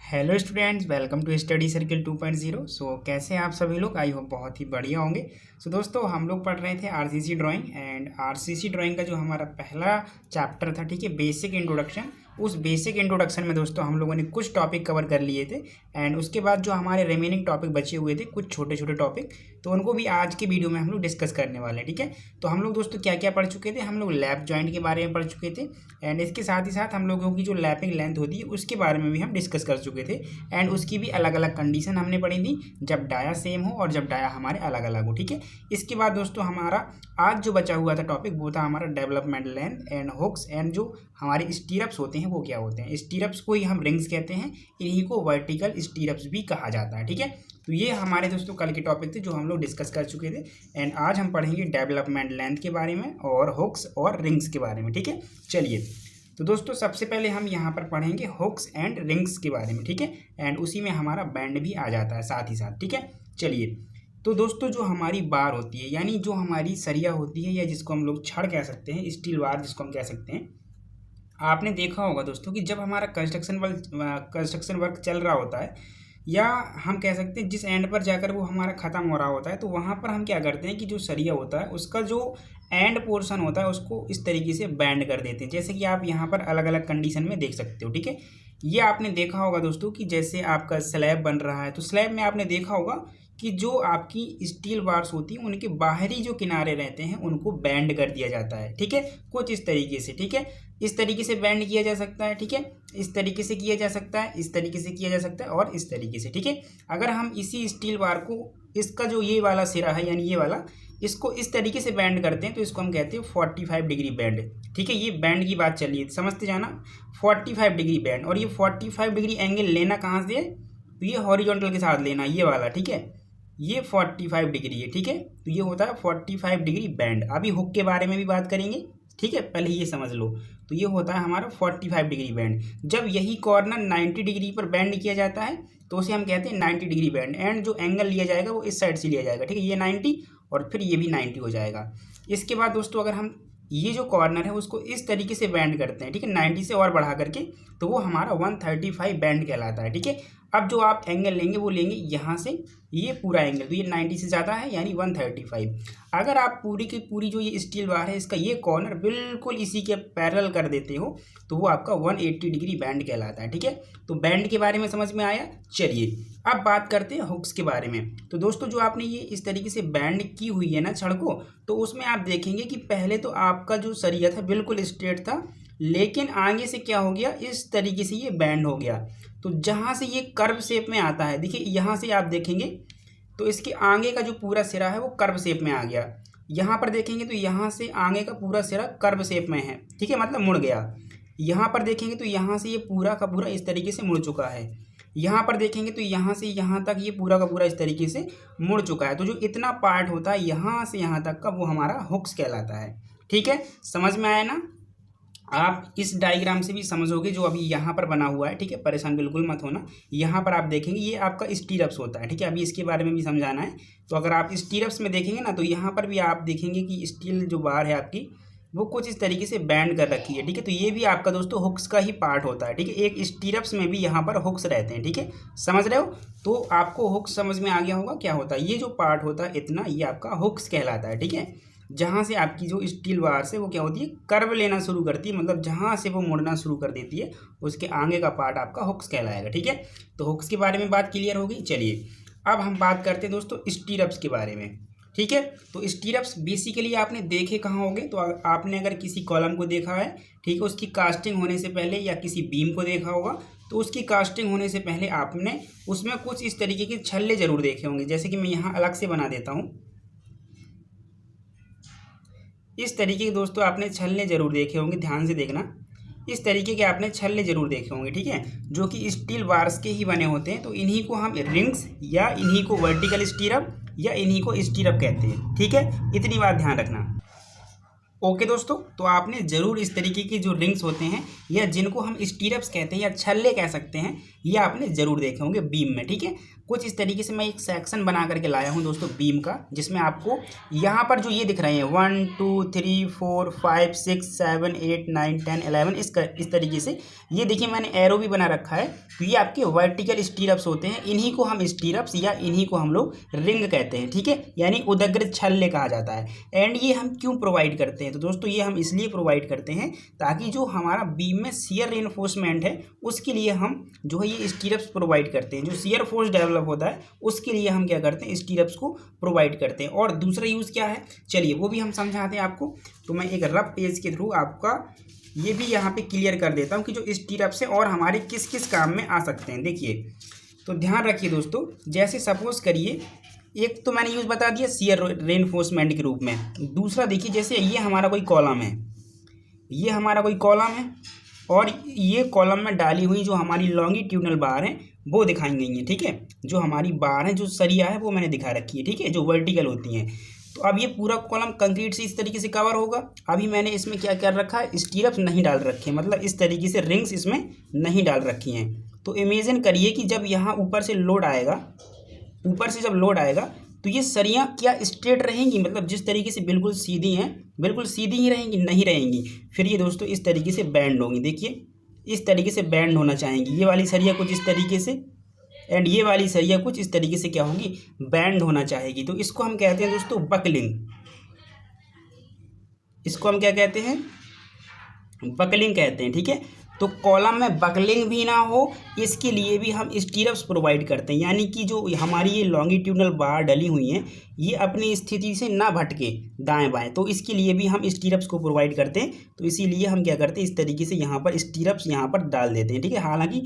Hello students, welcome to study circle 2.0। So कैसे हैं आप सभी लोग? आई होप बहुत ही बढ़िया होंगे। सो दोस्तों, हम लोग पढ़ रहे थे RCC drawing and RCC drawing का जो हमारा पहला चैप्टर था, ठीक है, बेसिक इंट्रोडक्शन। उस बेसिक इंट्रोडक्शन में दोस्तों हम लोगों ने कुछ टॉपिक कवर कर लिए थे एंड उसके बाद जो हमारे रिमेनिंग टॉपिक बचे हुए थे, कुछ छोटे छोटे टॉपिक, तो उनको भी आज के वीडियो में हम लोग डिस्कस करने वाले हैं। ठीक है, तो हम लोग दोस्तों क्या क्या पढ़ चुके थे? हम लोग लैप जॉइंट के बारे में पढ़ चुके थे एंड इसके साथ ही साथ हम लोगों की जो लैपिंग लेंथ होती है उसके बारे में भी हम डिस्कस कर चुके थे एंड उसकी भी अलग अलग कंडीशन हमने पढ़ी थी, जब डाया सेम हो और जब डाया हमारे अलग अलग हो। ठीक है, इसके बाद दोस्तों हमारा आज जो बचा हुआ था टॉपिक वो था हमारा development length and hooks and जो हमारे स्टीरअप्स होते हैं वो क्या होते हैं। स्टीरअप्स को ही हम रिंग्स कहते हैं, इन्हीं को वर्टिकल स्टीरअप्स भी कहा जाता है। ठीक है, तो ये हमारे दोस्तों कल के टॉपिक थे जो हम लोग डिस्कस कर चुके थे एंड आज हम पढ़ेंगे डेवलपमेंट लेंथ के बारे में और हुक्स और रिंग्स के बारे में। ठीक है, चलिए तो दोस्तों सबसे पहले हम यहाँ पर पढ़ेंगे हुक्स एंड रिंग्स के बारे में। ठीक है, एंड उसी में हमारा बैंड भी आ जाता है साथ ही साथ। ठीक है, चलिए तो दोस्तों जो हमारी बार होती है, यानी जो हमारी सरिया होती है या जिसको हम लोग छड़ कह सकते हैं, स्टील बार जिसको हम कह सकते हैं, आपने देखा होगा दोस्तों कि जब हमारा कंस्ट्रक्शन वर्क चल रहा होता है या हम कह सकते हैं जिस एंड पर जाकर वो हमारा ख़त्म हो रहा होता है, तो वहाँ पर हम क्या करते हैं कि जो सरिया होता है उसका जो एंड पोर्शन होता है उसको इस तरीके से बैंड कर देते हैं, जैसे कि आप यहाँ पर अलग अलग कंडीशन में देख सकते हो। ठीक है, ये आपने देखा होगा दोस्तों कि जैसे आपका स्लैब बन रहा है तो स्लैब में आपने देखा होगा कि जो आपकी स्टील बार्स होती हैं उनके बाहरी जो किनारे रहते हैं उनको बैंड कर दिया जाता है। ठीक है, कुछ इस तरीके से। ठीक है, इस तरीके से बैंड किया जा सकता है। ठीक है, इस तरीके से किया जा सकता है, इस तरीके से किया जा सकता है और इस तरीके से। ठीक है, अगर हम इसी स्टील बार को, इसका जो ये वाला सिरा है यानी ये वाला, इसको इस तरीके से बैंड करते हैं तो इसको हम कहते हैं 45 डिग्री बैंड। ठीक है, ये बैंड की बात चल रही है, समझते जाना, 45 डिग्री बैंड। और ये 45 डिग्री एंगल लेना कहाँ से है? तो ये हॉरिजॉन्टल के साथ लेना, ये वाला। ठीक है, ये 45 डिग्री है। ठीक है, तो ये होता है 45 डिग्री बैंड। अभी हुक के बारे में भी बात करेंगे, ठीक है, पहले ये समझ लो। तो ये होता है हमारा 45 डिग्री बैंड। जब यही कॉर्नर 90 डिग्री पर बैंड किया जाता है तो उसे हम कहते हैं 90 डिग्री बैंड एंड जो एंगल लिया जाएगा वो इस साइड से लिया जाएगा। ठीक है, ये 90 और फिर ये भी 90 हो जाएगा। इसके बाद दोस्तों अगर हम ये जो कॉर्नर है उसको इस तरीके से बैंड करते हैं, ठीक है, 90 से और बढ़ा करके, तो वो हमारा 135 बैंड कहलाता है। ठीक है, अब जो आप एंगल लेंगे वो लेंगे यहाँ से ये पूरा एंगल, तो ये 90 से ज़्यादा है यानी 135। अगर आप पूरी की पूरी जो ये स्टील बार है इसका ये कॉर्नर बिल्कुल इसी के पैरेलल कर देते हो तो वो आपका 180 डिग्री बैंड कहलाता है। ठीक है, तो बैंड के बारे में समझ में आया। चलिए अब बात करते हैं हुक्स के बारे में। तो दोस्तों जो आपने ये इस तरीके से बैंड की हुई है ना छड़ को, तो उसमें आप देखेंगे कि पहले तो आपका जो सरिया था बिल्कुल स्ट्रेट था, लेकिन आगे से क्या हो गया, इस तरीके से ये बैंड हो गया। तो जहाँ से ये कर्व शेप में आता है, देखिए यहाँ से आप देखेंगे तो इसके आगे का जो पूरा सिरा है वो कर्व शेप में आ गया। यहाँ पर देखेंगे तो यहाँ से आगे का पूरा सिरा कर्व शेप में है। ठीक है, मतलब मुड़ गया। यहाँ पर देखेंगे तो यहाँ से ये पूरा का पूरा इस तरीके से मुड़ चुका है। यहाँ पर देखेंगे तो यहाँ से यहाँ तक ये पूरा का पूरा इस तरीके से मुड़ चुका है। तो जो इतना पार्ट होता है यहाँ से यहाँ तक का वो हमारा हुक्स कहलाता है। ठीक है, समझ में आया ना? आप इस डायग्राम से भी समझोगे जो अभी यहाँ पर बना हुआ है। ठीक है, परेशान बिल्कुल मत होना। यहाँ पर आप देखेंगे ये आपका स्टीरअप्स होता है। ठीक है, अभी इसके बारे में भी समझाना है। तो अगर आप स्टीरअप्स में देखेंगे ना तो यहाँ पर भी आप देखेंगे कि स्टील जो बार है आपकी वो कुछ इस तरीके से बैंड कर रखी है। ठीक है, तो ये भी आपका दोस्तों हुक्स का ही पार्ट होता है। ठीक है, एक स्टीरअप्स में भी यहाँ पर हुक्स रहते हैं। ठीक है, समझ रहे हो? तो आपको हुक्स समझ में आ गया होगा क्या होता है। ये जो पार्ट होता है इतना, ये आपका हुक्स कहलाता है। ठीक है, जहाँ से आपकी जो स्टील बार से वो क्या होती है, कर्व लेना शुरू करती है, मतलब जहाँ से वो मुड़ना शुरू कर देती है उसके आगे का पार्ट आपका हुक्स कहलाएगा। ठीक है, तो हुक्स के बारे में बात क्लियर होगी। चलिए अब हम बात करते हैं दोस्तों स्टीरअप्स के बारे में। ठीक है, तो स्टीरअप्स बेसिकली आपने देखे कहाँ होंगे? तो आपने अगर किसी कॉलम को देखा है, ठीक है, उसकी कास्टिंग होने से पहले, या किसी बीम को देखा होगा तो उसकी कास्टिंग होने से पहले आपने उसमें कुछ इस तरीके के छल्ले जरूर देखे होंगे। जैसे कि मैं यहाँ अलग से बना देता हूँ, इस तरीके के दोस्तों आपने छल्ले जरूर देखे होंगे, ध्यान से देखना। इस तरीके के आपने छल्ले जरूर देखे होंगे। ठीक है, जो कि स्टील बार्स के ही बने होते हैं। तो इन्हीं को हम रिंग्स या इन्हीं को वर्टिकल स्टीरअप या इन्हीं को स्टीरअप कहते हैं। ठीक है, इतनी बात ध्यान रखना। ओके दोस्तों, तो आपने ज़रूर इस तरीके के जो रिंग्स होते हैं या जिनको हम स्टीरअप्स कहते हैं या छल्ले कह सकते हैं, ये आपने ज़रूर देखे होंगे बीम में। ठीक है, कुछ इस तरीके से मैं एक सेक्शन बना करके लाया हूँ दोस्तों बीम का, जिसमें आपको यहाँ पर जो ये दिख रहे हैं 1 2 3 4 5 6 7 8 9 10 11 इस तरीके से ये देखिए मैंने एरो भी बना रखा है। तो ये आपके वर्टिकल स्टीरअप्स होते हैं, इन्हीं को हम स्टीरअप्स या इन्हीं को हम लोग रिंग कहते हैं, ठीक है, यानी उदग्र छल्ले कहा जाता है। एंड ये हम क्यों प्रोवाइड करते हैं, तो दोस्तों ये हम इसलिए प्रोवाइड करते हैं ताकि जो हमारा बीम में शियर रेनफोर्समेंट है उसके लिए हम जो है ये स्टीरअप्स प्रोवाइड करते हैं। जो शियर फोर्स डेवलप होता है उसके लिए हम क्या करते हैं, स्टीरअप्स को प्रोवाइड करते हैं। और दूसरा यूज़ क्या है, चलिए वो भी हम समझाते हैं आपको। तो मैं एक रफ पेज के थ्रू आपका ये भी यहाँ पे क्लियर कर देता हूँ कि जो स्टीरअप्स हैं और हमारे किस किस काम में आ सकते हैं। देखिए तो ध्यान रखिए दोस्तों, जैसे सपोज करिए एक तो मैंने यूज़ बता दिया शियर रेनफोर्समेंट के रूप में। दूसरा देखिए जैसे ये हमारा कोई कॉलम है, ये हमारा कोई कॉलम है और ये कॉलम में डाली हुई जो हमारी लॉन्गिट्यूडनल बार है वो दिखाई गई हैं, ठीक है। जो हमारी बार है, जो सरिया है वो मैंने दिखा रखी है, ठीक है, जो वर्टिकल होती हैं। तो अब ये पूरा कॉलम कंक्रीट से इस तरीके से कवर होगा। अभी मैंने इसमें क्या कर रखा है, स्टीरअप्स नहीं डाल रखे, मतलब इस तरीके से रिंग्स इसमें नहीं डाल रखी हैं। तो इमेजिन करिए कि जब यहाँ ऊपर से लोड आएगा, ऊपर से जब लोड आएगा तो ये सरियाँ क्या स्ट्रेट रहेंगी, मतलब जिस तरीके से बिल्कुल सीधी हैं बिल्कुल सीधी ही रहेंगी, नहीं रहेंगी। फिर ये दोस्तों इस तरीके से बैंड होंगी, देखिए इस तरीके से बैंड होना चाहेंगी। ये वाली सरिया कुछ इस तरीके से एंड ये वाली सरिया कुछ इस तरीके से क्या होगी, बैंड होना चाहेगी। तो इसको हम कहते हैं दोस्तों बकलिंग। इसको हम क्या कहते हैं, बकलिंग कहते हैं, ठीक है। तो कॉलम में बकलिंग भी ना हो इसके लिए भी हम स्टीरअप्स प्रोवाइड करते हैं, यानी कि जो हमारी ये लॉन्गिट्यूडनल बार डली हुई हैं ये अपनी स्थिति से ना भटके दाएं बाएं, तो इसके लिए भी हम स्टीरअप्स को प्रोवाइड करते हैं। तो इसीलिए हम क्या करते हैं, इस तरीके से यहाँ पर स्टीरअप्स यहाँ पर डाल देते हैं, ठीक है। हालांकि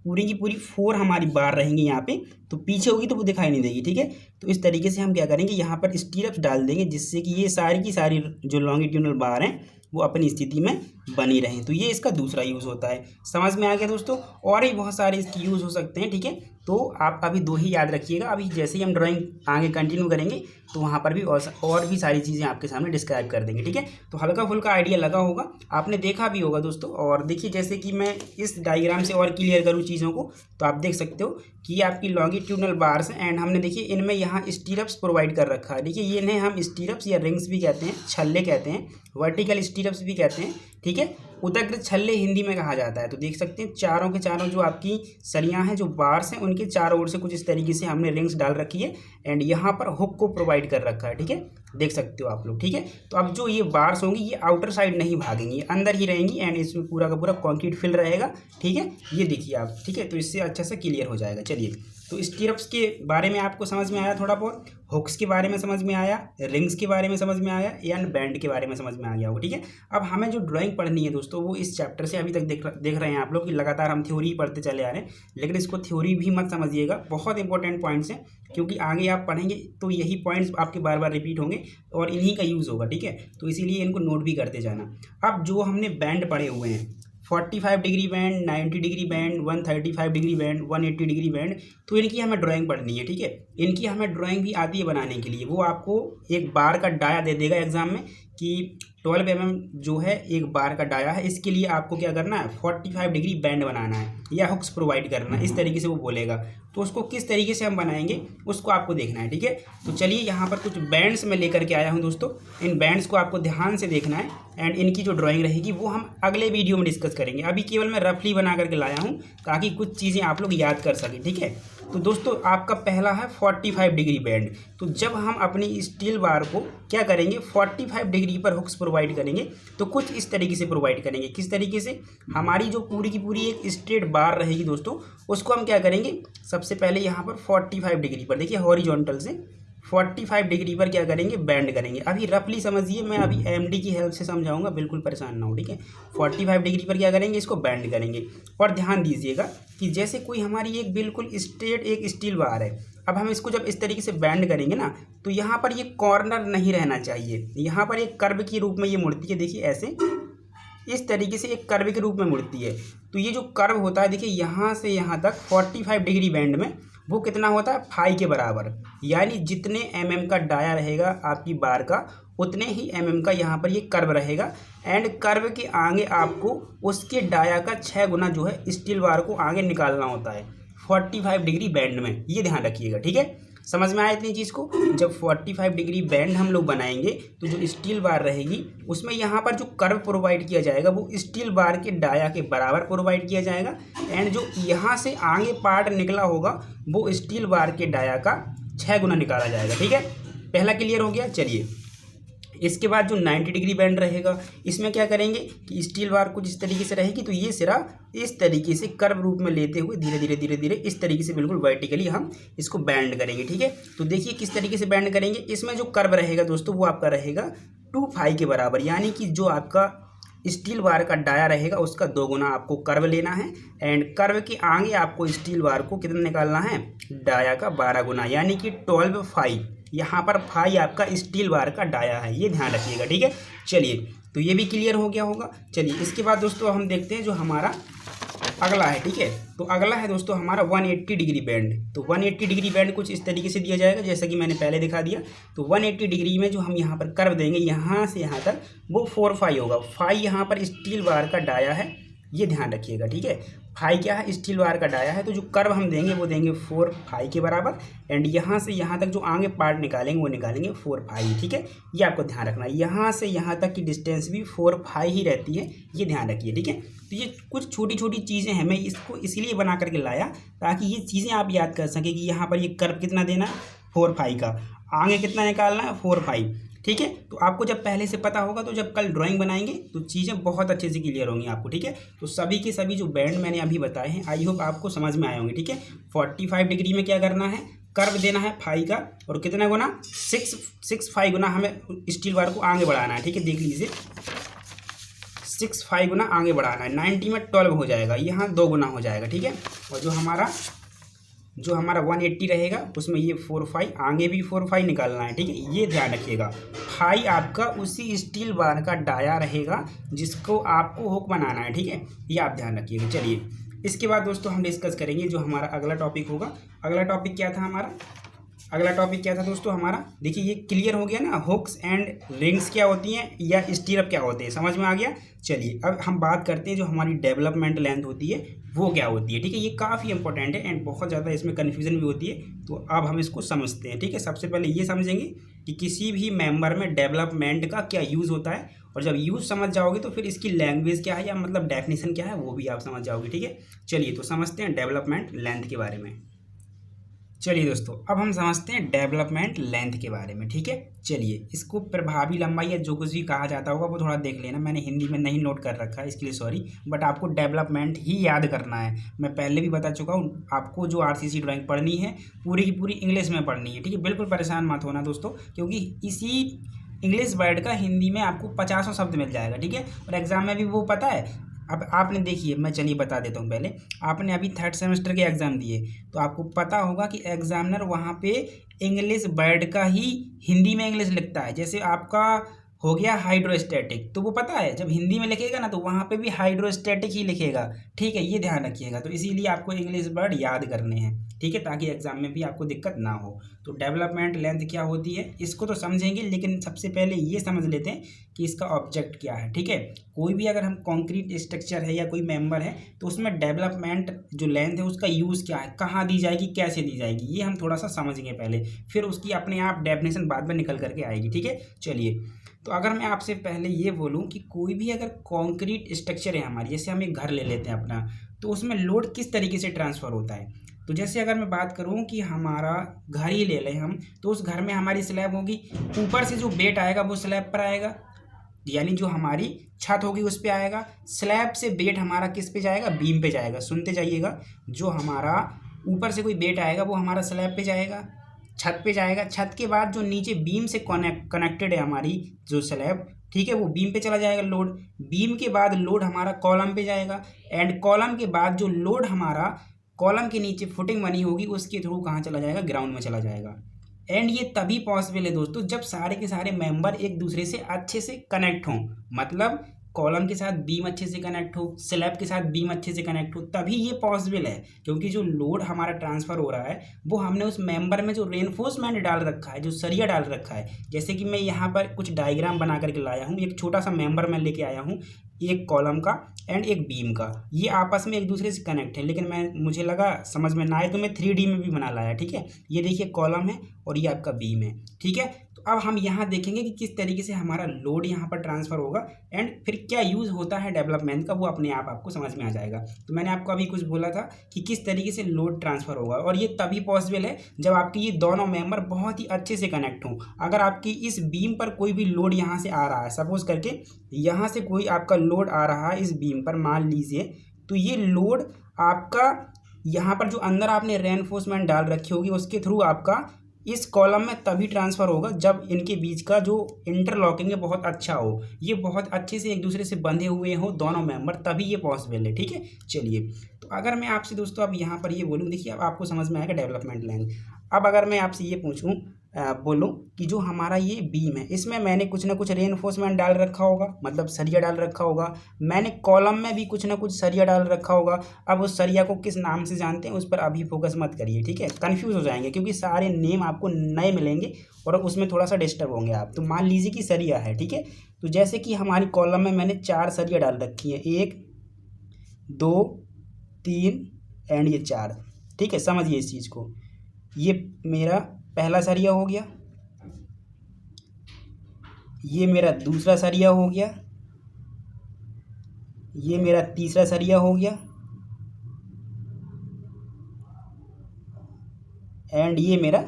पूरी की पूरी 4 हमारी बार रहेंगी यहाँ पे, तो पीछे होगी तो वो दिखाई नहीं देगी, ठीक है। तो इस तरीके से हम क्या करेंगे, यहाँ पर स्टीरअप्स डाल देंगे जिससे कि ये सारी की सारी जो लॉन्गिट्यूडनल बार हैं वो अपनी स्थिति में बनी रहें। तो ये इसका दूसरा यूज़ होता है। समझ में आ गया दोस्तों, और भी बहुत सारे इसके यूज़ हो सकते हैं, ठीक है। तो आप अभी 2 ही याद रखिएगा। अभी जैसे ही हम ड्राइंग आगे कंटिन्यू करेंगे तो वहाँ पर भी और भी सारी चीज़ें आपके सामने डिस्क्राइब कर देंगे, ठीक है। तो हल्का फुल्का आइडिया लगा होगा, आपने देखा भी होगा दोस्तों। और देखिए जैसे कि मैं इस डायग्राम से और क्लियर करूँ चीज़ों को, तो आप देख सकते हो कि ये आपकी लॉन्गिट्यूडनल बार्स हैं एंड हमने देखिए इनमें यहाँ स्टीरअप्स प्रोवाइड कर रखा है। देखिए ये इन्हें हम स्टीरअप्स या रिंग्स भी कहते हैं, छल्ले कहते हैं, वर्टिकल स्टीरअप्स भी कहते हैं, ठीक है। उदग्र छल्ले हिंदी में कहा जाता है। तो देख सकते हैं चारों के चारों जो आपकी सरियाँ हैं, जो बार्स हैं, उनके चारों ओर से कुछ इस तरीके से हमने रिंग्स डाल रखी है एंड यहाँ पर हुक को प्रोवाइड कर रखा है, ठीक है, देख सकते हो आप लोग, ठीक है। तो अब जो ये बार्स होंगी ये आउटर साइड नहीं भागेंगी, अंदर ही रहेंगी एंड इसमें पूरा का पूरा कंक्रीट फिल रहेगा, ठीक है। ये देखिए आप, ठीक है, तो इससे अच्छा से क्लियर हो जाएगा। चलिए तो स्टीरअप्स के बारे में आपको समझ में आया, थोड़ा बहुत हुक्स के बारे में समझ में आया, रिंग्स के बारे में समझ में आया, एंड बैंड के बारे में समझ में आ गया होगा, ठीक है। अब हमें जो ड्राइंग पढ़नी है दोस्तों वो इस चैप्टर से अभी तक देख रहे हैं आप लोग कि लगातार हम थ्योरी पढ़ते चले आ रहे हैं, लेकिन इसको थ्योरी भी मत समझिएगा, बहुत इंपॉर्टेंट पॉइंट्स हैं, क्योंकि आगे आप पढ़ेंगे तो यही पॉइंट्स आपके बार बार रिपीट होंगे और इन्हीं का यूज़ होगा, ठीक है। तो इसीलिए इनको नोट भी करते जाना। अब जो हमने बैंड पढ़े हुए हैं 45 degree band, 90 degree band, 135 degree band, 180 degree band, तो इनकी हमें ड्राइंग पढ़नी है, ठीक है। इनकी हमें ड्राइंग भी आती है बनाने के लिए। वो आपको एक बार का डाया दे देगा एग्जाम में कि 12 mm जो है एक बार का डाया है, इसके लिए आपको क्या करना है, 45 डिग्री बैंड बनाना है या हुक्स प्रोवाइड करना है, इस तरीके से वो बोलेगा। तो उसको किस तरीके से हम बनाएंगे उसको आपको देखना है, ठीक है। तो चलिए यहाँ पर कुछ बैंड्स मैं लेकर के आया हूँ दोस्तों, इन बैंड्स को आपको ध्यान से देखना है एंड इनकी जो ड्राइंग रहेगी वो हम अगले वीडियो में डिस्कस करेंगे। अभी केवल मैं रफली बना करके लाया हूँ ताकि कुछ चीज़ें आप लोग याद कर सकें, ठीक है। तो दोस्तों आपका पहला है 45 डिग्री बैंड। तो जब हम अपनी स्टील बार को क्या करेंगे, 45 डिग्री पर हुक्स प्रोवाइड करेंगे तो कुछ इस तरीके से प्रोवाइड करेंगे। किस तरीके से, हमारी जो पूरी की पूरी एक स्ट्रेट बार रहेगी दोस्तों, उसको हम क्या करेंगे, सबसे पहले यहाँ पर 45 डिग्री पर देखिए हॉरिजॉन्टल से 45 डिग्री पर क्या करेंगे, बैंड करेंगे। अभी रफली समझिए, मैं अभी एमडी की हेल्प से समझाऊंगा, बिल्कुल परेशान ना हो, ठीक है। 45 डिग्री पर क्या करेंगे, इसको बैंड करेंगे। और ध्यान दीजिएगा कि जैसे कोई हमारी एक बिल्कुल स्ट्रेट एक स्टील बार है, अब हम इसको जब इस तरीके से बैंड करेंगे ना, तो यहाँ पर ये कॉर्नर नहीं रहना चाहिए, यहाँ पर एक कर्व के रूप में ये मुड़ती है, देखिए ऐसे इस तरीके से एक कर्व के रूप में मुड़ती है। तो ये जो कर्व होता है देखिए यहाँ से यहाँ तक 45 डिग्री बैंड में वो कितना होता है, 5 के बराबर, यानी जितने mm का डाया रहेगा आपकी बार का उतने ही mm का यहाँ पर ये कर्व रहेगा एंड कर्व के आगे आपको उसके डाया का 6 गुना जो है स्टील बार को आगे निकालना होता है। 45 डिग्री बैंड में, ये ध्यान रखिएगा, ठीक है। समझ में आया इतनी चीज़ को। जब 45 डिग्री बैंड हम लोग बनाएंगे तो जो स्टील बार रहेगी उसमें यहाँ पर जो कर्व प्रोवाइड किया जाएगा वो स्टील बार के डाया के बराबर प्रोवाइड किया जाएगा, एंड जो यहाँ से आगे पार्ट निकला होगा वो स्टील बार के डाया का 6 गुना निकाला जाएगा, ठीक है। पहला क्लियर हो गया। चलिए इसके बाद जो 90 डिग्री बैंड रहेगा इसमें क्या करेंगे कि स्टील बार कुछ इस तरीके से रहेगी, तो ये सिरा इस तरीके से कर्व रूप में लेते हुए धीरे धीरे धीरे धीरे इस तरीके से बिल्कुल वर्टिकली हम इसको बैंड करेंगे, ठीक है। तो देखिए किस तरीके से बैंड करेंगे। इसमें जो कर्व रहेगा दोस्तों वो आपका रहेगा 2 के बराबर, यानी कि जो आपका स्टील बार का डाया रहेगा उसका 2 गुना आपको कर्व लेना है, एंड कर्व के आगे आपको स्टील बार को कितना निकालना है, डाया का 12 गुना, यानी कि 12 फाई। यहाँ पर फाई आपका स्टील बार का डाया है, ये ध्यान रखिएगा, ठीक है। चलिए तो ये भी क्लियर हो गया होगा। चलिए इसके बाद दोस्तों हम देखते हैं जो हमारा अगला है, ठीक है। तो अगला है दोस्तों हमारा 180 डिग्री बैंड। तो 180 डिग्री बैंड कुछ इस तरीके से दिया जाएगा जैसा कि मैंने पहले दिखा दिया। तो 180 डिग्री में जो हम यहाँ पर कर्व देंगे यहाँ से यहाँ तक वो 4 फाई होगा। फाई यहाँ पर स्टील बार का डाया है, ये ध्यान रखिएगा, ठीक है। फाई क्या है, स्टील बार का डाया है, तो जो कर्व हम देंगे वो देंगे 4 फाई के बराबर, एंड यहाँ से यहाँ तक जो आगे पार्ट निकालेंगे वो निकालेंगे 4 फाई, ठीक है। ये आपको ध्यान रखना है, यहाँ से यहाँ तक की डिस्टेंस भी 4 फाई ही रहती है, ये ध्यान रखिए, ठीक है। तो ये कुछ छोटी छोटी चीज़ें हैं, मैं इसको इसीलिए बना करके लाया ताकि ये चीज़ें आप याद कर सकें कि यहाँ पर ये कर्व कितना देना है 4 फाई का, आगे कितना निकालना है 4 फाई, ठीक है। तो आपको जब पहले से पता होगा तो जब कल ड्राइंग बनाएंगे तो चीज़ें बहुत अच्छे से क्लियर होंगी आपको, ठीक है। तो सभी के सभी जो बैंड मैंने अभी बताए हैं आई होप आपको समझ में आए होंगे, ठीक है। 45 डिग्री में क्या करना है, कर्व देना है फाई का, और कितना गुना 6 फाई गुना हमें स्टील बार को आगे बढ़ाना है, ठीक है। देख लीजिए 6 फाई गुना आगे बढ़ाना है, 90 में 12 हो जाएगा, यहाँ 2 गुना हो जाएगा, ठीक है। और जो हमारा 180 रहेगा उसमें ये 4 फाई, आगे भी 4 फाई निकालना है, ठीक है। ये ध्यान रखिएगा, फाई आपका उसी स्टील बार का डाया रहेगा जिसको आपको हुक बनाना है, ठीक है। ये आप ध्यान रखिएगा। चलिए इसके बाद दोस्तों हम डिस्कस करेंगे जो हमारा अगला टॉपिक होगा। अगला टॉपिक क्या था हमारा, अगला टॉपिक क्या था दोस्तों हमारा, देखिए ये क्लियर हो गया ना, हुक्स एंड रिंग्स क्या होती हैं या स्टीरअप क्या होते हैं, समझ में आ गया। चलिए अब हम बात करते हैं जो हमारी डेवलपमेंट लेंथ होती है वो क्या होती है, ठीक है। ये काफ़ी इंपॉर्टेंट है एंड बहुत ज़्यादा इसमें कन्फ्यूजन भी होती है, तो अब हम इसको समझते हैं, ठीक है। सबसे पहले ये समझेंगे कि किसी भी मेंबर में डेवलपमेंट का क्या यूज़ होता है, और जब यूज़ समझ जाओगे तो फिर इसकी लैंग्वेज क्या है या मतलब डेफिनेशन क्या है वो भी आप समझ जाओगे, ठीक है। चलिए तो समझते हैं डेवलपमेंट लेंथ के बारे में। चलिए दोस्तों अब हम समझते हैं डेवलपमेंट लेंथ के बारे में, ठीक है। चलिए इसको प्रभावी लंबाई या जो कुछ भी कहा जाता होगा वो थोड़ा देख लेना, मैंने हिंदी में नहीं नोट कर रखा है इसके लिए सॉरी, बट आपको डेवलपमेंट ही याद करना है। मैं पहले भी बता चुका हूँ, आपको जो आरसीसी ड्राइंग पढ़नी है पूरी की पूरी इंग्लिश में पढ़नी है, ठीक है। बिल्कुल परेशान मत होना दोस्तों, क्योंकि इसी इंग्लिश वर्ड का हिंदी में आपको 50 शब्द मिल जाएगा, ठीक है। और एग्ज़ाम में भी वो पता है, अब आपने देखिए मैं चलिए बता देता हूँ। पहले आपने अभी 3rd सेमेस्टर के एग्ज़ाम दिए तो आपको पता होगा कि एग्जामिनर वहाँ पे इंग्लिश वर्ड का ही हिंदी में इंग्लिश लिखता है। जैसे आपका हो गया हाइड्रोस्टैटिक, तो वो पता है जब हिंदी में लिखेगा ना तो वहाँ पे भी हाइड्रोस्टैटिक ही लिखेगा, ठीक है। ये ध्यान रखिएगा, तो इसीलिए आपको इंग्लिश वर्ड याद करने हैं, ठीक है, ताकि एग्जाम में भी आपको दिक्कत ना हो। तो डेवलपमेंट लेंथ क्या होती है इसको तो समझेंगे, लेकिन सबसे पहले ये समझ लेते हैं कि इसका ऑब्जेक्ट क्या है, ठीक है। कोई भी अगर हम कॉन्क्रीट स्ट्रक्चर है या कोई मेंबर है तो उसमें डेवलपमेंट जो लेंथ है उसका यूज़ क्या है, कहाँ दी जाएगी, कैसे दी जाएगी, ये हम थोड़ा सा समझेंगे पहले, फिर उसकी अपने आप डेफिनेशन बाद में निकल करके आएगी, ठीक है। चलिए तो अगर मैं आपसे पहले ये बोलूँ कि कोई भी अगर कॉन्क्रीट स्ट्रक्चर है हमारी, जैसे हम एक घर ले लेते हैं अपना, तो उसमें लोड किस तरीके से ट्रांसफ़र होता है। तो जैसे अगर मैं बात करूं कि हमारा घर ही ले लें हम, तो उस घर में हमारी स्लैब होगी, ऊपर से जो वेट आएगा वो स्लैब पर आएगा, यानी जो हमारी छत होगी उस पे आएगा। स्लैब से वेट हमारा किस पे जाएगा, बीम पे जाएगा। सुनते जाइएगा, जो हमारा ऊपर से कोई वेट आएगा वो हमारा स्लैब पे जाएगा, छत पे जाएगा। छत के बाद जो नीचे बीम से कनेक्टेड है हमारी जो स्लैब, ठीक है, वो बीम पे चला जाएगा लोड। बीम के बाद लोड हमारा कॉलम पे जाएगा, एंड कॉलम के बाद जो लोड हमारा कॉलम के नीचे फुटिंग बनी होगी उसके थ्रू कहाँ चला जाएगा, ग्राउंड में चला जाएगा। एंड ये तभी पॉसिबल है दोस्तों जब सारे के सारे मेंबर एक दूसरे से अच्छे से कनेक्ट हों, मतलब कॉलम के साथ बीम अच्छे से कनेक्ट हो, स्लैब के साथ बीम अच्छे से कनेक्ट हो, तभी ये पॉसिबल है। क्योंकि जो लोड हमारा ट्रांसफ़र हो रहा है वो हमने उस मेंबर में जो रेनफोर्समेंट डाल रखा है, जो सरिया डाल रखा है, जैसे कि मैं यहाँ पर कुछ डायग्राम बना करके लाया हूँ, एक छोटा सा मेंबर मैं लेके आया हूँ, एक कॉलम का एंड एक बीम का, ये आपस में एक दूसरे से कनेक्ट है। लेकिन मुझे लगा समझ में ना आए तो मैं 3D में भी बना लाया, ठीक है। ये देखिए कॉलम है और ये आपका बीम है, ठीक है। तो अब हम यहाँ देखेंगे कि किस तरीके से हमारा लोड यहाँ पर ट्रांसफ़र होगा एंड फिर क्या यूज़ होता है डेवलपमेंट का, वो अपने आप आपको समझ में आ जाएगा। तो मैंने आपको अभी कुछ बोला था कि किस तरीके से लोड ट्रांसफ़र होगा, और ये तभी पॉसिबल है जब आपकी ये दोनों मेंबर बहुत ही अच्छे से कनेक्ट हों। अगर आपकी इस बीम पर कोई भी लोड यहाँ से आ रहा है, सपोज करके यहाँ से कोई आपका लोड आ रहा है इस बीम पर, मान लीजिए, तो ये लोड आपका यहाँ पर जो अंदर आपने रेनफोर्समेंट डाल रखी होगी उसके थ्रू आपका इस कॉलम में तभी ट्रांसफ़र होगा जब इनके बीच का जो इंटरलॉकिंग है बहुत अच्छा हो, ये बहुत अच्छे से एक दूसरे से बंधे हुए हो दोनों मेंबर, तभी ये पॉसिबल है, ठीक है। चलिए, तो अगर मैं आपसे दोस्तों अब यहाँ पर ये बोलूँ, देखिए अब आपको समझ में आएगा डेवलपमेंट लेंथ। अब अगर मैं आपसे ये पूछूँ बोलूँ कि जो हमारा ये बीम है इसमें मैंने कुछ ना कुछ रेनफोर्समेंट डाल रखा होगा, मतलब सरिया डाल रखा होगा, मैंने कॉलम में भी कुछ ना कुछ सरिया डाल रखा होगा। अब उस सरिया को किस नाम से जानते हैं उस पर अभी फोकस मत करिए, ठीक है, कन्फ्यूज़ हो जाएंगे क्योंकि सारे नेम आपको नए मिलेंगे और उसमें थोड़ा सा डिस्टर्ब होंगे आप। तो मान लीजिए कि सरिया है, ठीक है। तो जैसे कि हमारी कॉलम में मैंने 4 सरिया डाल रखी है, 1 2 3 एंड ये 4, ठीक है। समझिए इस चीज़ को, ये मेरा पहला सरिया हो गया, ये मेरा दूसरा सरिया हो गया, ये मेरा तीसरा सरिया हो गया एंड ये मेरा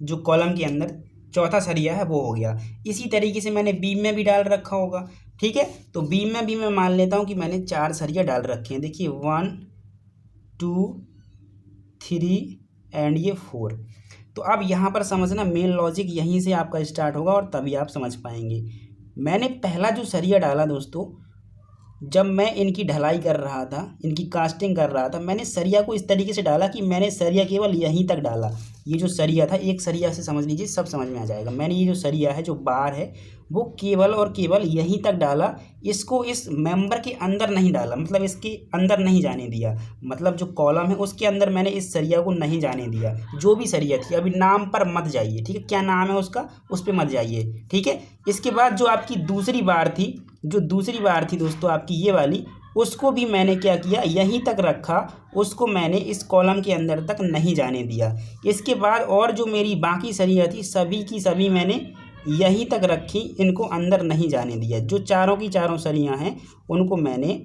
जो कॉलम के अंदर चौथा सरिया है वो हो गया। इसी तरीके से मैंने बीम में भी डाल रखा होगा, ठीक है। तो बीम में भी मैं मान लेता हूँ कि मैंने 4 सरिया डाल रखे हैं, देखिए 1 2 3 एंड ये 4। तो अब यहाँ पर समझना, मेन लॉजिक यहीं से आपका स्टार्ट होगा और तभी आप समझ पाएंगे। मैंने पहला जो सरिया डाला दोस्तों, जब मैं इनकी ढलाई कर रहा था, इनकी कास्टिंग कर रहा था, मैंने सरिया को इस तरीके से डाला कि मैंने सरिया केवल यहीं तक डाला। ये जो सरिया था, एक सरिया से समझ लीजिए, सब समझ में आ जाएगा। मैंने ये जो सरिया है, जो बार है, वो केवल और केवल यहीं तक डाला, इसको इस मेंबर के अंदर नहीं डाला, मतलब इसके अंदर नहीं जाने दिया, मतलब जो कॉलम है उसके अंदर मैंने इस सरिया को नहीं जाने दिया। जो भी सरिया थी, अभी नाम पर मत जाइए, ठीक है, क्या नाम है उसका उस पर मत जाइए, ठीक है। इसके बाद जो आपकी दूसरी बार थी, जो दूसरी बार थी दोस्तों आपकी ये वाली, उसको भी मैंने क्या किया, यहीं तक रखा, उसको मैंने इस कॉलम के अंदर तक नहीं जाने दिया। इसके बाद और जो मेरी बाकी सरिया थी, सभी की सभी मैंने यहीं तक रखी, इनको अंदर नहीं जाने दिया। जो चारों की चारों सरियां हैं उनको मैंने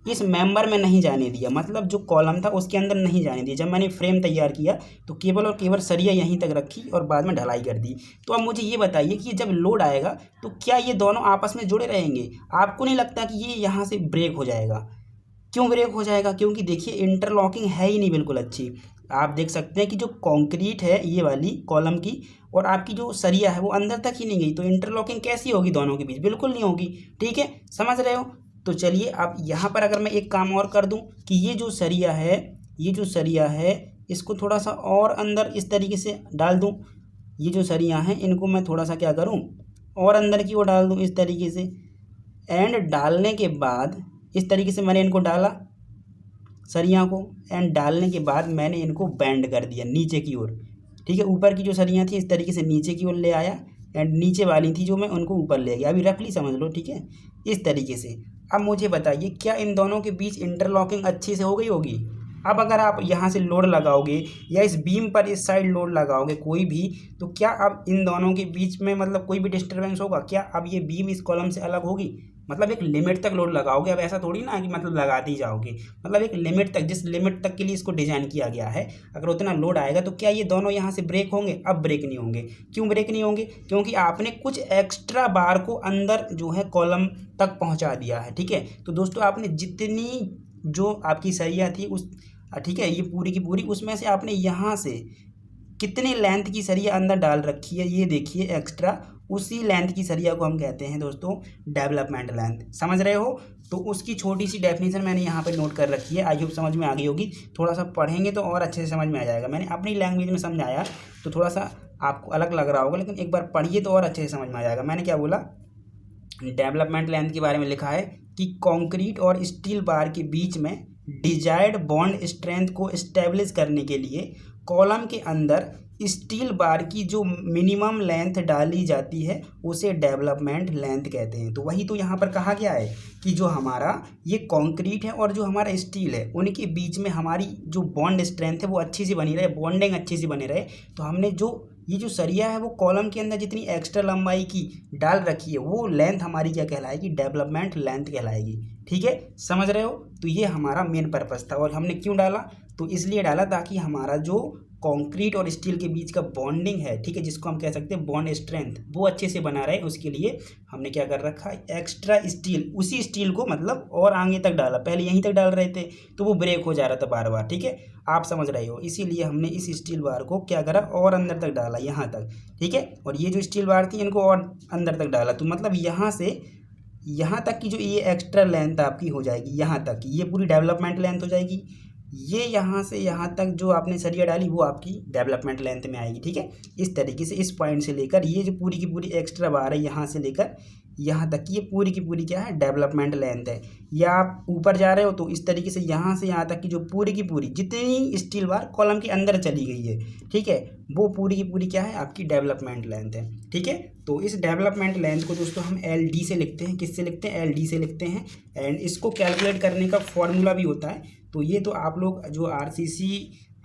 इस मेंबर में नहीं जाने दिया, मतलब जो कॉलम था उसके अंदर नहीं जाने दिया। जब मैंने फ्रेम तैयार किया तो केवल और केवल सरिया यहीं तक रखी और बाद में ढलाई कर दी। तो अब मुझे ये बताइए कि जब लोड आएगा तो क्या ये दोनों आपस में जुड़े रहेंगे? आपको नहीं लगता कि ये यहाँ से ब्रेक हो जाएगा? क्यों ब्रेक हो जाएगा? क्योंकि देखिए इंटरलॉकिंग है ही नहीं बिल्कुल अच्छी। आप देख सकते हैं कि जो कंक्रीट है ये वाली कॉलम की और आपकी जो सरिया है वो अंदर तक ही नहीं गई, तो इंटरलॉकिंग कैसी होगी दोनों के बीच? बिल्कुल नहीं होगी, ठीक है, समझ रहे हो। तो चलिए अब यहाँ पर अगर मैं एक काम और कर दूँ कि ये जो सरिया है, ये जो सरिया है, इसको थोड़ा सा और अंदर इस तरीके से डाल दूँ। ये जो सरिया हैं इनको मैं थोड़ा सा क्या करूँ, और अंदर की ओर डाल दूँ इस तरीके से। एंड डालने के बाद इस तरीके से मैंने इनको डाला सरिया को, एंड डालने के बाद मैंने इनको बेंड कर दिया नीचे की ओर, ठीक है। ऊपर की जो सरियाँ थी इस तरीके से नीचे की ओर ले आया, एंड नीचे वाली थी जो मैं उनको ऊपर ले गया। अभी रफली समझ लो, ठीक है, इस तरीके से। अब मुझे बताइए क्या इन दोनों के बीच इंटरलॉकिंग अच्छी से हो गई होगी? अब अगर आप यहाँ से लोड लगाओगे या इस बीम पर इस साइड लोड लगाओगे कोई भी, तो क्या अब इन दोनों के बीच में मतलब कोई भी डिस्टर्बेंस होगा क्या? अब ये बीम इस कॉलम से अलग होगी? मतलब एक लिमिट तक लोड लगाओगे। अब ऐसा थोड़ी ना कि मतलब लगाते ही जाओगे, मतलब एक लिमिट तक, जिस लिमिट तक के लिए इसको डिज़ाइन किया गया है, अगर उतना लोड आएगा तो क्या ये दोनों यहाँ से ब्रेक होंगे? अब ब्रेक नहीं होंगे। क्यों ब्रेक नहीं होंगे? क्योंकि आपने कुछ एक्स्ट्रा बार को अंदर जो है कॉलम तक पहुँचा दिया है, ठीक है। तो दोस्तों आपने जितनी जो आपकी सरिया थी उस, ठीक है, ये पूरी की पूरी, उसमें से आपने यहाँ से कितने लेंथ की सरिया अंदर डाल रखी है, ये देखिए एक्स्ट्रा, उसी लेंथ की सरिया को हम कहते हैं दोस्तों डेवलपमेंट लेंथ। समझ रहे हो? तो उसकी छोटी सी डेफिनेशन मैंने यहाँ पे नोट कर रखी है, आई होप समझ में आ गई होगी। थोड़ा सा पढ़ेंगे तो और अच्छे से समझ में आ जाएगा। मैंने अपनी लैंग्वेज में समझाया तो थोड़ा सा आपको अलग लग रहा होगा, लेकिन एक बार पढ़िए तो और अच्छे से समझ में आ जाएगा। मैंने क्या बोला, डेवलपमेंट लेंथ के बारे में लिखा है कि कॉन्क्रीट और स्टील बार के बीच में डिजायर्ड बॉन्ड स्ट्रेंथ को इस्टेब्लिश करने के लिए कॉलम के अंदर स्टील बार की जो मिनिमम लेंथ डाली जाती है उसे डेवलपमेंट लेंथ कहते हैं। तो वही तो यहाँ पर कहा गया है कि जो हमारा ये कंक्रीट है और जो हमारा स्टील है उनके बीच में हमारी जो बॉन्ड स्ट्रेंथ है वो अच्छी सी बनी रहे, बॉन्डिंग अच्छी सी बनी रहे। तो हमने ये जो सरिया है वो कॉलम के अंदर जितनी एक्स्ट्रा लंबाई की डाल रखी है वो लेंथ हमारी क्या कहलाएगी, डेवलपमेंट लेंथ कहलाएगी। ठीक है, समझ रहे हो। तो ये हमारा मेन पर्पस था। और हमने क्यों डाला, तो इसलिए डाला ताकि हमारा जो कंक्रीट और स्टील के बीच का बॉन्डिंग है, ठीक है, जिसको हम कह सकते हैं बॉन्ड स्ट्रेंथ, वो अच्छे से बना रहे। उसके लिए हमने क्या कर रखा, एक्स्ट्रा स्टील, उसी स्टील को मतलब और आगे तक डाला। पहले यहीं तक डाल रहे थे तो वो ब्रेक हो जा रहा था बार बार। ठीक है, आप समझ रहे हो। इसीलिए हमने इस स्टील बार को क्या करा, और अंदर तक डाला, यहाँ तक। ठीक है, और ये जो स्टील बार थी इनको और अंदर तक डाला। तो मतलब यहाँ से यहाँ तक की जो ये एक्स्ट्रा लेंथ आपकी हो जाएगी, यहाँ तक ये पूरी डेवलपमेंट लेंथ हो जाएगी। ये यहाँ से यहाँ तक जो आपने सरिया डाली वो आपकी डेवलपमेंट लेंथ में आएगी। ठीक है, इस तरीके से इस पॉइंट से लेकर ये जो पूरी की पूरी एक्स्ट्रा बार है यहाँ से लेकर यहाँ तक की ये पूरी की पूरी क्या है, डेवलपमेंट लेंथ है। या आप ऊपर जा रहे हो तो इस तरीके से यहाँ से यहाँ तक की जो पूरी की पूरी जितनी स्टील बार कॉलम के अंदर चली गई है, ठीक है, वो पूरी की पूरी क्या है, आपकी डेवलपमेंट लेंथ है। ठीक है, तो इस डेवलपमेंट लेंथ को दोस्तों हम LD से लिखते हैं। किससे लिखते हैं, LD से लिखते हैं। एंड इसको कैलकुलेट करने का फॉर्मूला भी होता है। तो ये तो आप लोग जो RCC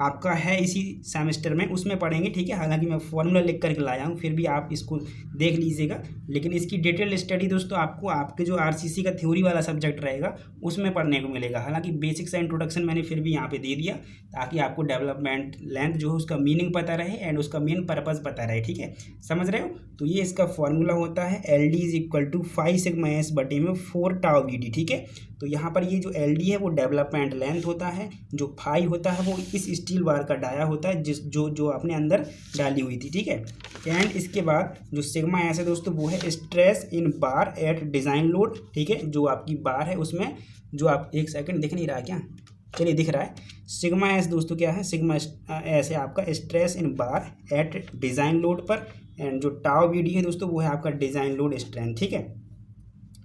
आपका है इसी सेमेस्टर में उसमें पढ़ेंगे। ठीक है, हालांकि मैं फॉर्मूला लिख करके लाया हूँ, फिर भी आप इसको देख लीजिएगा। लेकिन इसकी डिटेल स्टडी दोस्तों आपको आपके जो RCC का थ्योरी वाला सब्जेक्ट रहेगा उसमें पढ़ने को मिलेगा। हालांकि बेसिक सा इंट्रोडक्शन मैंने फिर भी यहाँ पे दे दिया ताकि आपको डेवलपमेंट लेंथ जो है उसका मीनिंग पता रहे एंड उसका मेन पर्पज़ पता रहे। ठीक है, समझ रहे हो। तो ये इसका फॉर्मूला होता है LD = 5 सिग्मा S बटे में 4 टाउ VD। ठीक है, तो यहाँ पर ये जो LD है वो डेवलपमेंट लेंथ होता है, जो फाई होता है वो इस स्टील बार का डाया होता है जो आपने अंदर डाली हुई थी। ठीक है, एंड इसके बाद जो सिग्मा S है दोस्तों वो है stress in bar at design load. ठीक है, जो आपकी बार है उसमें जो आप, एक सेकंड दिख नहीं रहा है क्या, चलिए दिख रहा है। सिग्मा S दोस्तों क्या है, सिग्मा S है आपका stress in bar at design load पर। एंड जो टाउ VD है दोस्तों वो है आपका डिज़ाइन लोड स्ट्रेंथ। ठीक है,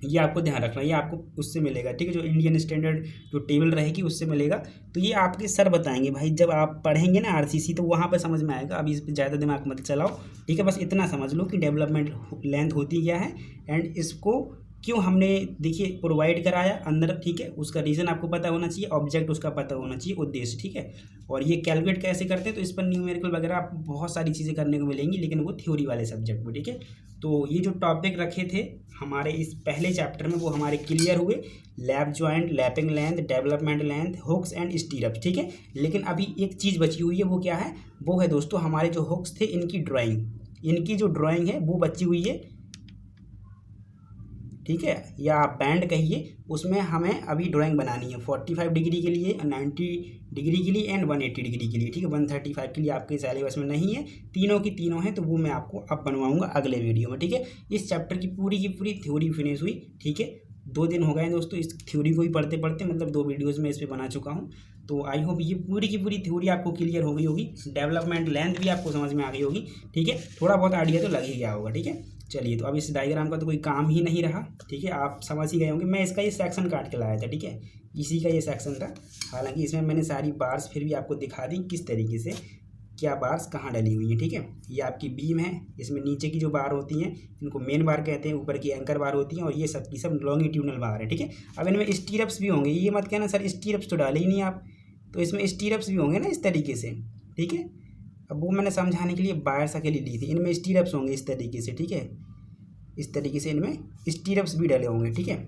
ये आपको ध्यान रखना, ये आपको उससे मिलेगा। ठीक है, जो इंडियन स्टैंडर्ड जो टेबल रहेगी उससे मिलेगा। तो ये आपके सर बताएंगे भाई, जब आप पढ़ेंगे ना RCC तो वहाँ पर समझ में आएगा। अभी इस पर ज़्यादा दिमाग मत चलाओ। ठीक है, बस इतना समझ लो कि डेवलपमेंट लेंथ होती क्या है एंड इसको क्यों हमने देखिए प्रोवाइड कराया अंदर। ठीक है, उसका रीज़न आपको पता होना चाहिए, ऑब्जेक्ट उसका पता होना चाहिए, उद्देश्य। ठीक है, और ये कैलकुलेट कैसे करते हैं तो इस पर न्यूमेरिकल वगैरह आपको बहुत सारी चीज़ें करने को मिलेंगी, लेकिन वो थ्योरी वाले सब्जेक्ट में। ठीक है, तो ये जो टॉपिक रखे थे हमारे इस पहले चैप्टर में वो हमारे क्लियर हुए। Lap joint, lapping length, development length, hooks and stirrups. ठीक है, लेकिन अभी एक चीज़ बची हुई है, वो क्या है, वो है दोस्तों हमारे जो हुक्स थे इनकी ड्राइंग। इनकी जो ड्राइंग है वो बची हुई है। ठीक है, या आप बैंड कहिए, उसमें हमें अभी ड्राइंग बनानी है 45 डिग्री के लिए, 90 डिग्री के लिए एंड 180 डिग्री के लिए। ठीक है, 135 के लिए आपके सिलेबस में नहीं है, तीनों की तीनों हैं। तो वो मैं आपको अब बनवाऊंगा अगले वीडियो में। ठीक है, इस चैप्टर की पूरी थ्योरी फिनिश हुई। ठीक है, 2 दिन हो गए दोस्तों इस थ्योरी को ही पढ़ते पढ़ते, मतलब 2 वीडियोज़ में इस पर बना चुका हूँ। तो आई होप ये पूरी की पूरी थ्योरी आपको क्लियर हो गई होगी, डेवलपमेंट लेंथ भी आपको समझ में आ गई होगी। ठीक है, थोड़ा बहुत आइडिया तो लग ही गया होगा। ठीक है, चलिए, तो अब इस डायग्राम का तो कोई काम ही नहीं रहा। ठीक है, आप समझ ही गए होंगे। मैं इसका ये सेक्शन काट के लाया था। ठीक है, इसी का ये सेक्शन था। हालांकि इसमें मैंने सारी बार्स फिर भी आपको दिखा दी किस तरीके से क्या बार्स कहाँ डली हुई हैं। ठीक है, ये आपकी बीम है, इसमें नीचे की जो बार होती हैं इनको मेन बार कहते हैं, ऊपर की एंकर बार होती हैं, और ये सब की सब लॉन्गिट्यूडनल बार है। ठीक है, अब इनमें स्टीरअप्स भी होंगे। ये मत कहना सर स्टीरअप्स तो डाले ही नहीं आप, तो इसमें स्टीरअप्स भी होंगे ना इस तरीके से। ठीक है, अब वो मैंने समझाने के लिए बायर्स अकेली ली थी। इनमें स्टीरअप्स होंगे इस तरीके से। ठीक है, इस तरीके से इनमें स्टीरअप्स भी डले होंगे। ठीक है,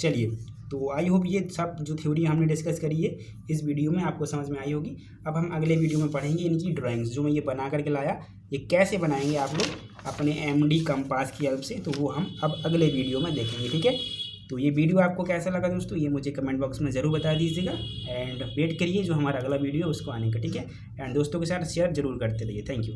चलिए, तो आई होप ये सब जो थ्योरी हमने डिस्कस करी है इस वीडियो में आपको समझ में आई होगी। अब हम अगले वीडियो में पढ़ेंगे इनकी ड्राइंग्स, जो मैं ये बना करके लाया, ये कैसे बनाएंगे आप लोग अपने MD कंपास की हेल्प से, तो वो हम अब अगले वीडियो में देखेंगे। ठीक है, तो ये वीडियो आपको कैसा लगा दोस्तों, ये मुझे कमेंट बॉक्स में ज़रूर बता दीजिएगा। एंड वेट करिए जो हमारा अगला वीडियो है उसको आने का। ठीक है, एंड दोस्तों के साथ शेयर जरूर करते रहिए। Thank you.